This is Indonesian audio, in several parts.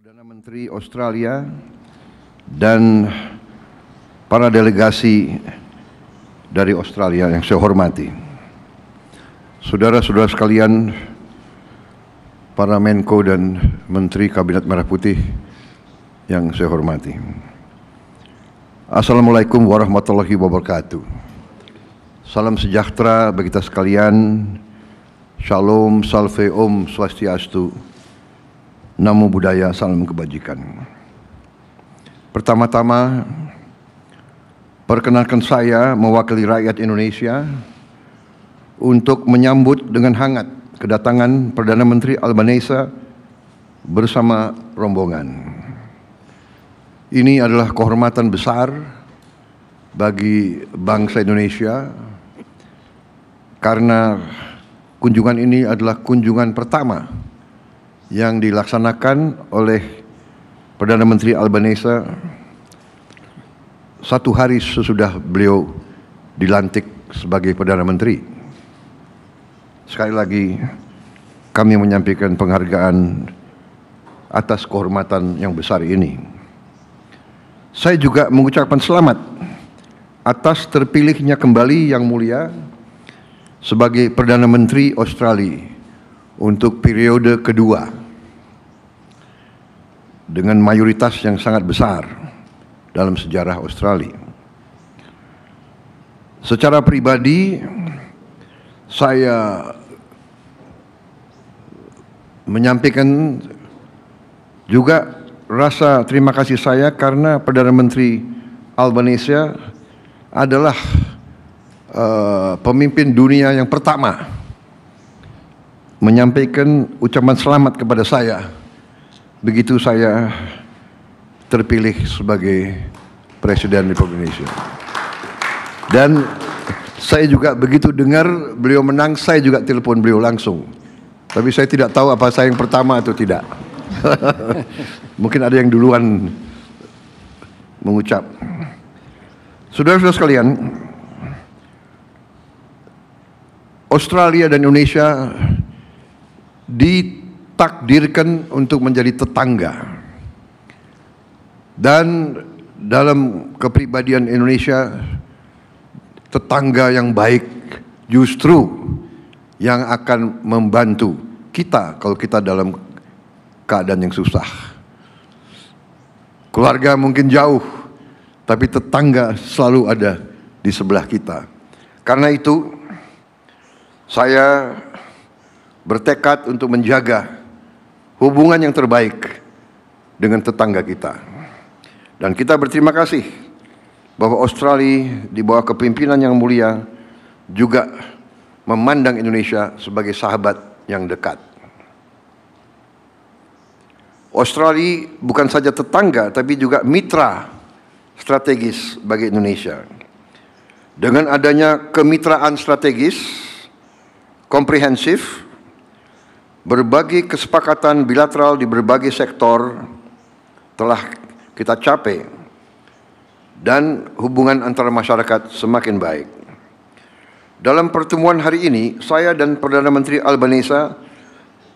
Perdana Menteri Australia dan para delegasi dari Australia yang saya hormati, saudara-saudara sekalian, para Menko dan Menteri Kabinet Merah Putih yang saya hormati. Assalamualaikum warahmatullahi wabarakatuh. Salam sejahtera bagi kita sekalian. Shalom, salve, om, swastiastu. Namo Buddhaya, salam kebajikan. Pertama-tama, perkenalkan saya mewakili rakyat Indonesia untuk menyambut dengan hangat kedatangan Perdana Menteri Albanese bersama rombongan. Ini adalah kehormatan besar bagi bangsa Indonesia karena kunjungan ini adalah kunjungan pertama yang dilaksanakan oleh Perdana Menteri Albanese satu hari sesudah beliau dilantik sebagai Perdana Menteri. Sekali lagi kami menyampaikan penghargaan atas kehormatan yang besar ini. Saya juga mengucapkan selamat atas terpilihnya kembali Yang Mulia sebagai Perdana Menteri Australia untuk periode kedua dengan mayoritas yang sangat besar dalam sejarah Australia. Secara pribadi, saya menyampaikan juga rasa terima kasih saya karena Perdana Menteri Albanese adalah pemimpin dunia yang pertama menyampaikan ucapan selamat kepada saya begitu saya terpilih sebagai Presiden Republik Indonesia. Dan saya juga begitu dengar beliau menang, saya juga telepon beliau langsung. Tapi saya tidak tahu apa saya yang pertama atau tidak. Mungkin ada yang duluan mengucap. Saudara-saudara sekalian, Australia dan Indonesia ditakdirkan untuk menjadi tetangga, dan dalam kepribadian Indonesia, tetangga yang baik justru yang akan membantu kita kalau kita dalam keadaan yang susah. Keluarga mungkin jauh, tapi tetangga selalu ada di sebelah kita. Karena itu saya bertekad untuk menjaga hubungan yang terbaik dengan tetangga kita. Dan kita berterima kasih bahwa Australia di bawah kepemimpinan Yang Mulia juga memandang Indonesia sebagai sahabat yang dekat. Australia bukan saja tetangga tapi juga mitra strategis bagi Indonesia. Dengan adanya kemitraan strategis komprehensif, berbagai kesepakatan bilateral di berbagai sektor telah kita capai dan hubungan antara masyarakat semakin baik. Dalam pertemuan hari ini, saya dan Perdana Menteri Albanese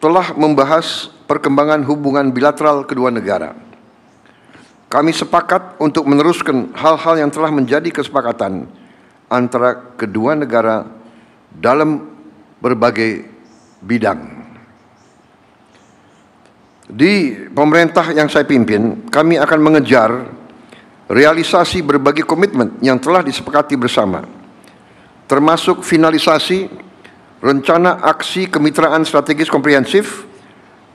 telah membahas perkembangan hubungan bilateral kedua negara. Kami sepakat untuk meneruskan hal-hal yang telah menjadi kesepakatan antara kedua negara dalam berbagai bidang. Di pemerintah yang saya pimpin, kami akan mengejar realisasi berbagai komitmen yang telah disepakati bersama, termasuk finalisasi rencana aksi kemitraan strategis komprehensif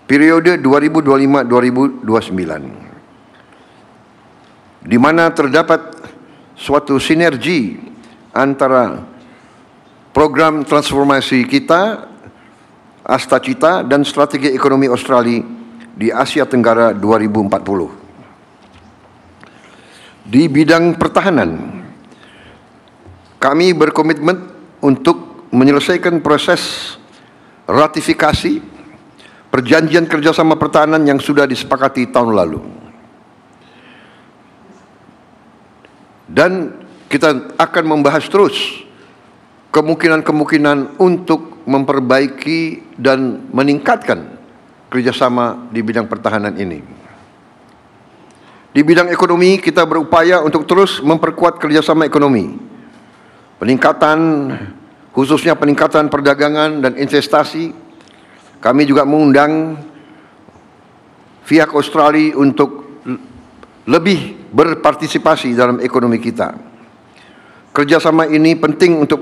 periode 2025-2029, di mana terdapat suatu sinergi antara program transformasi kita, Astacita, dan strategi ekonomi Australia di Asia Tenggara 2040. Di bidang pertahanan, kami berkomitmen untuk menyelesaikan proses ratifikasi perjanjian kerjasama pertahanan yang sudah disepakati tahun lalu. Dan kita akan membahas terus kemungkinan-kemungkinan untuk memperbaiki dan meningkatkan kerjasama di bidang pertahanan ini. Di bidang ekonomi, kita berupaya untuk terus memperkuat kerjasama ekonomi. Khususnya peningkatan perdagangan dan investasi. Kami juga mengundang pihak Australia untuk lebih berpartisipasi dalam ekonomi kita. Kerjasama ini penting untuk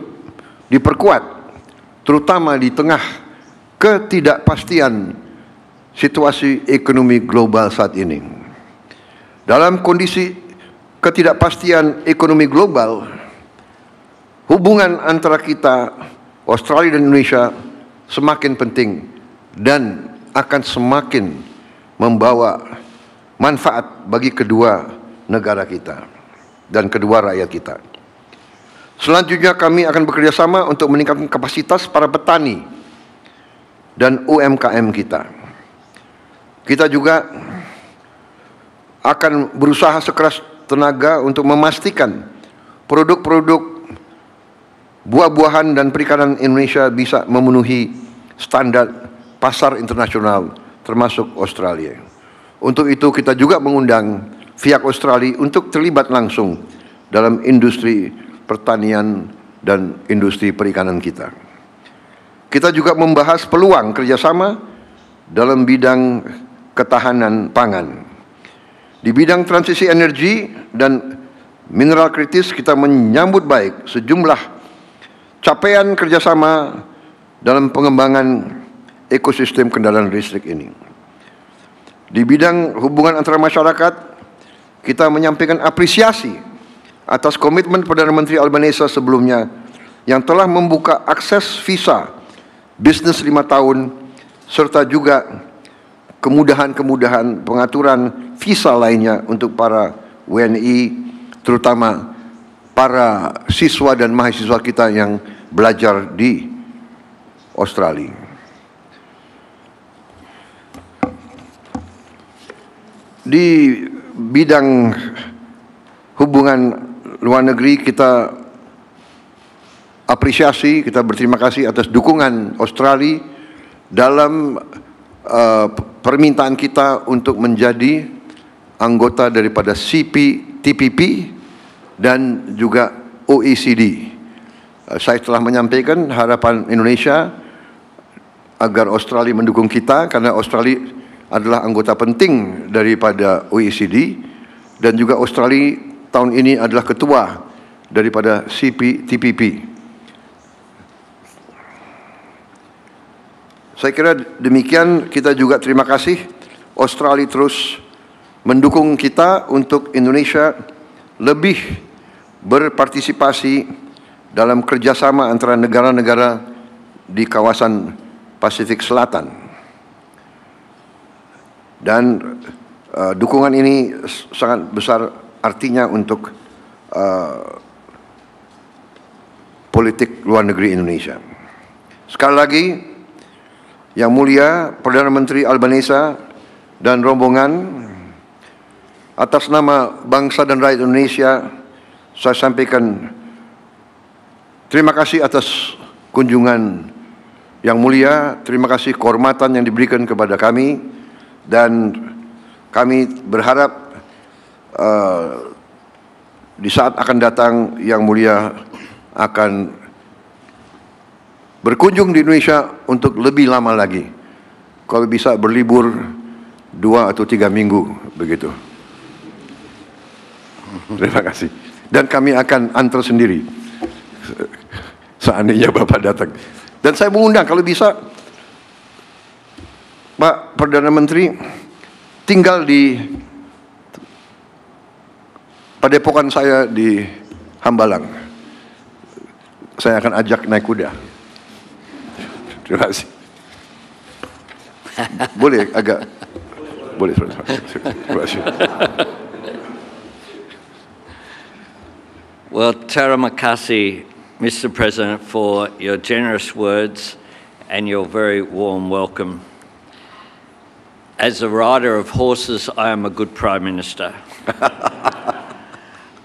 diperkuat, terutama di tengah ketidakpastian situasi ekonomi global saat ini. Dalam kondisi ketidakpastian ekonomi global, hubungan antara kita, Australia dan Indonesia, semakin penting dan akan semakin membawa manfaat bagi kedua negara kita dan kedua rakyat kita. Selanjutnya kami akan bekerjasama untuk meningkatkan kapasitas para petani dan UMKM kita. Kita juga akan berusaha sekeras tenaga untuk memastikan produk-produk buah-buahan dan perikanan Indonesia bisa memenuhi standar pasar internasional termasuk Australia. Untuk itu kita juga mengundang pihak Australia untuk terlibat langsung dalam industri pertanian dan industri perikanan kita. Kita juga membahas peluang kerjasama dalam bidang ketahanan pangan. Di bidang transisi energi dan mineral kritis, kita menyambut baik sejumlah capaian kerjasama dalam pengembangan ekosistem kendaraan listrik ini. Di bidang hubungan antara masyarakat, kita menyampaikan apresiasi atas komitmen Perdana Menteri Albanese sebelumnya yang telah membuka akses visa bisnis 5 tahun serta juga kemudahan-kemudahan pengaturan visa lainnya untuk para WNI, terutama para siswa dan mahasiswa kita yang belajar di Australia. Di bidang hubungan luar negeri, kita apresiasi, kita berterima kasih atas dukungan Australia dalam permintaan kita untuk menjadi anggota daripada CPTPP dan juga OECD. Saya telah menyampaikan harapan Indonesia agar Australia mendukung kita, karena Australia adalah anggota penting daripada OECD, dan juga Australia tahun ini adalah ketua daripada CPTPP. Saya kira demikian. Kita juga terima kasih Australia terus mendukung kita untuk Indonesia lebih berpartisipasi dalam kerjasama antara negara-negara di kawasan Pasifik Selatan. Dan dukungan ini sangat besar artinya untuk politik luar negeri Indonesia. Sekali lagi, Yang Mulia Perdana Menteri Albanese dan rombongan, atas nama bangsa dan rakyat Indonesia, saya sampaikan terima kasih atas kunjungan Yang Mulia, terima kasih kehormatan yang diberikan kepada kami, dan kami berharap di saat akan datang Yang Mulia akan berkunjung di Indonesia untuk lebih lama lagi. Kalau bisa berlibur 2 atau 3 minggu begitu. Terima kasih. Dan kami akan antar sendiri seandainya Bapak datang. Dan saya mengundang kalau bisa Pak Perdana Menteri tinggal di padepokan saya di Hambalang. Saya akan ajak naik kuda. Terima kasih. Boleh agak boleh. Terima kasih. Well, terima kasih, Mr. President, for your generous words and your very warm welcome. As a rider of horses, I am a good Prime Minister.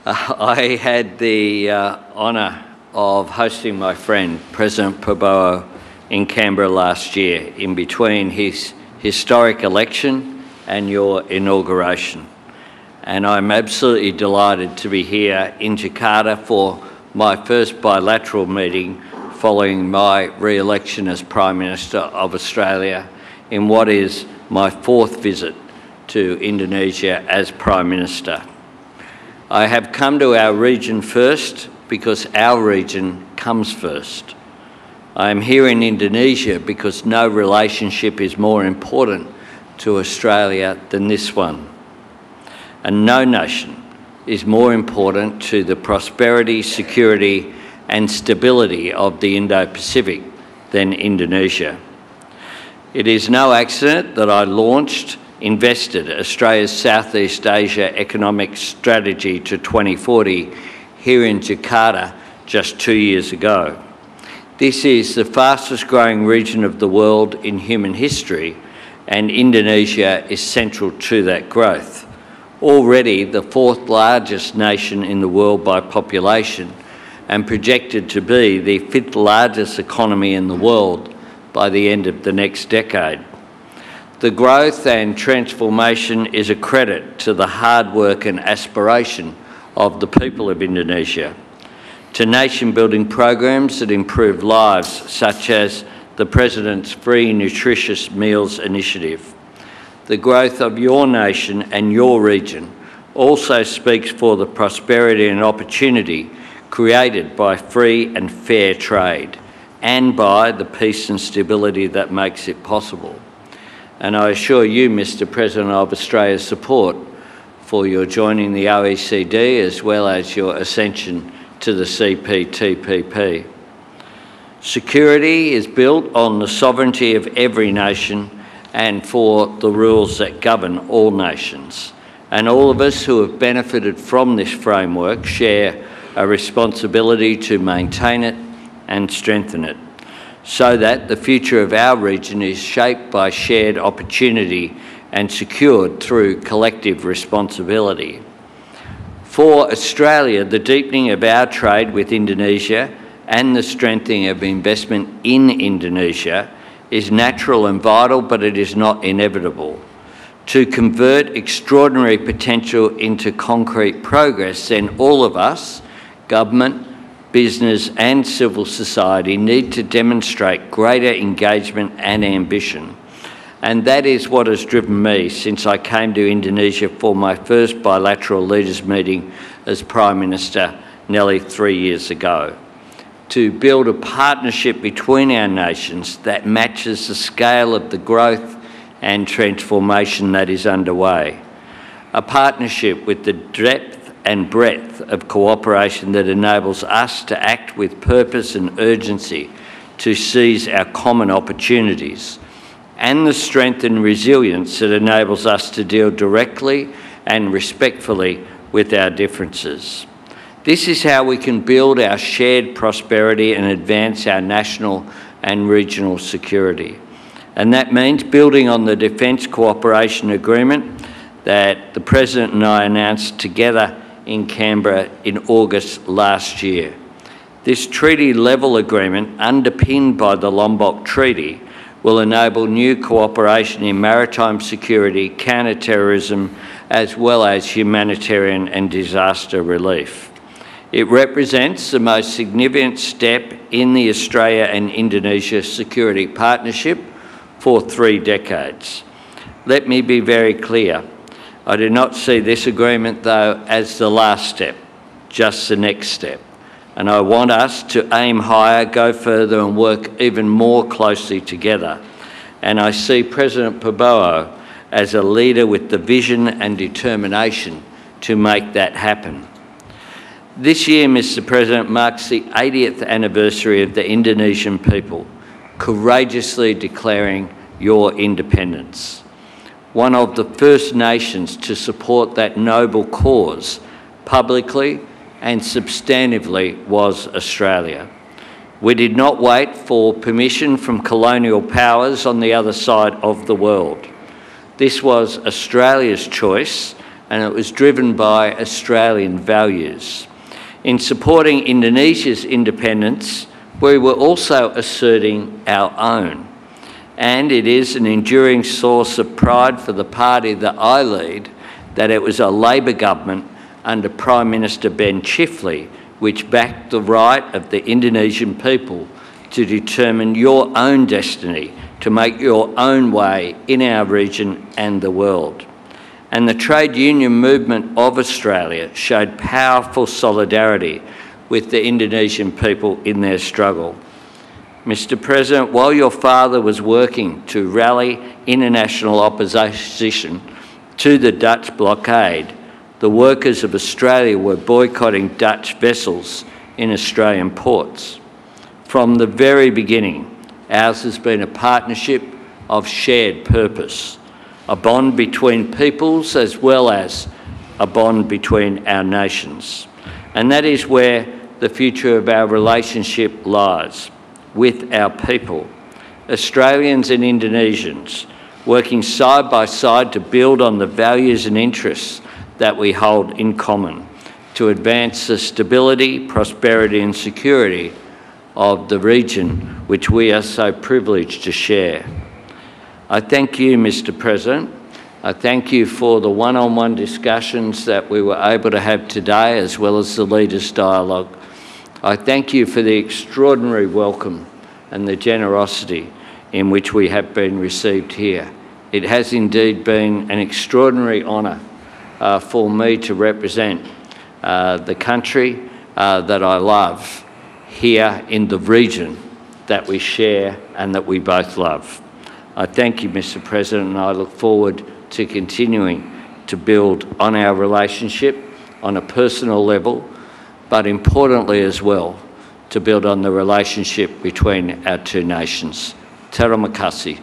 I had the honour of hosting my friend, President Prabowo, in Canberra last year, in between his historic election and your inauguration. and I'm absolutely delighted to be here in Jakarta for my first bilateral meeting following my re-election as Prime Minister of Australia in what is my fourth visit to Indonesia as Prime Minister. I have come to our region first because our region comes first. I am here in Indonesia because no relationship is more important to Australia than this one. And no nation is more important to the prosperity, security and stability of the Indo-Pacific than Indonesia. It is no accident that I invested Australia's Southeast Asia Economic Strategy to 2040 here in Jakarta just 2 years ago. This is the fastest growing region of the world in human history, and Indonesia is central to that growth. Already the fourth largest nation in the world by population and projected to be the fifth largest economy in the world by the end of the next decade. The growth and transformation is a credit to the hard work and aspiration of the people of Indonesia, to nation-building programs that improve lives, such as the President's Free Nutritious Meals Initiative. The growth of your nation and your region also speaks for the prosperity and opportunity created by free and fair trade and by the peace and stability that makes it possible. And I assure you, Mr. President, of Australia's support for your joining the OECD as well as your ascension to the CPTPP. Security is built on the sovereignty of every nation and for the rules that govern all nations. And all of us who have benefited from this framework share a responsibility to maintain it and strengthen it, so that the future of our region is shaped by shared opportunity and secured through collective responsibility. For Australia, the deepening of our trade with Indonesia and the strengthening of investment in Indonesia is natural and vital, but it is not inevitable. To convert extraordinary potential into concrete progress, then all of us, government, business and civil society, need to demonstrate greater engagement and ambition. And that is what has driven me since I came to Indonesia for my first bilateral leaders meeting as Prime Minister nearly 3 years ago. To build a partnership between our nations that matches the scale of the growth and transformation that is underway. A partnership with the depth and breadth of cooperation that enables us to act with purpose and urgency to seize our common opportunities, and the strength and resilience that enables us to deal directly and respectfully with our differences. This is how we can build our shared prosperity and advance our national and regional security. And that means building on the Defence Cooperation Agreement that the President and I announced together in Canberra in August last year. This treaty-level agreement, underpinned by the Lombok Treaty, will enable new cooperation in maritime security, counter-terrorism, as well as humanitarian and disaster relief. It represents the most significant step in the Australia and Indonesia security partnership for 3 decades. Let me be very clear. I do not see this agreement, though, as the last step, just the next step. And I want us to aim higher, go further and work even more closely together. And I see President Prabowo as a leader with the vision and determination to make that happen. This year, Mr. President, marks the 80th anniversary of the Indonesian people courageously declaring your independence. One of the first nations to support that noble cause publicly and substantively was Australia. We did not wait for permission from colonial powers on the other side of the world. This was Australia's choice, and it was driven by Australian values. In supporting Indonesia's independence, we were also asserting our own. And it is an enduring source of pride for the party that I lead that it was a Labor government under Prime Minister Ben Chifley which backed the right of the Indonesian people to determine your own destiny, to make your own way in our region and the world. And the trade union movement of Australia showed powerful solidarity with the Indonesian people in their struggle. Mr. President, while your father was working to rally international opposition to the Dutch blockade, the workers of Australia were boycotting Dutch vessels in Australian ports. From the very beginning, ours has been a partnership of shared purpose, a bond between peoples as well as a bond between our nations. And that is where the future of our relationship lies, with our people, Australians and Indonesians, working side by side to build on the values and interests that we hold in common, to advance the stability, prosperity and security of the region which we are so privileged to share. I thank you, Mr. President. I thank you for the one-on-one discussions that we were able to have today, as well as the Leaders' Dialogue. I thank you for the extraordinary welcome and the generosity in which we have been received here. It has indeed been an extraordinary honour for me to represent the country that I love here in the region that we share and that we both love. I thank you, Mr. President, and I look forward to continuing to build on our relationship on a personal level, but importantly as well, to build on the relationship between our two nations. Terima kasih.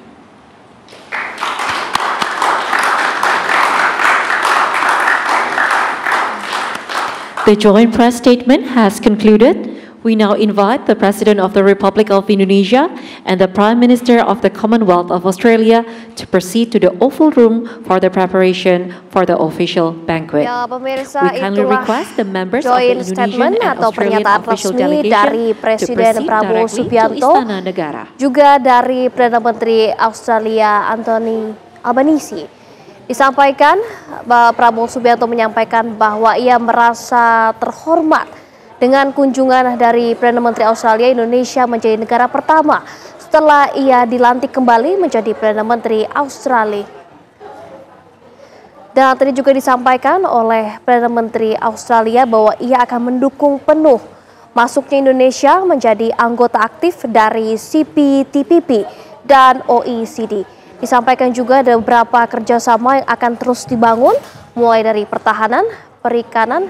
The joint press statement has concluded. We now invite the President of the Republic of Indonesia and the Prime Minister of the Commonwealth of Australia to proceed to the Oval Room for the preparation for the official banquet. Ya, pemirsa, We kindly request the members of the Indonesian and Australian official delegation dari Presiden Prabowo to Subianto, Istana Negara. juga dari Perdana Menteri Australia Anthony Albanese. Disampaikan, Prabowo Subianto menyampaikan bahwa ia merasa terhormat dengan kunjungan dari Perdana Menteri Australia. Indonesia menjadi negara pertama setelah ia dilantik kembali menjadi Perdana Menteri Australia. Dan tadi juga disampaikan oleh Perdana Menteri Australia bahwa ia akan mendukung penuh masuknya Indonesia menjadi anggota aktif dari CPTPP dan OECD. Disampaikan juga ada beberapa kerjasama yang akan terus dibangun, mulai dari pertahanan, perikanan,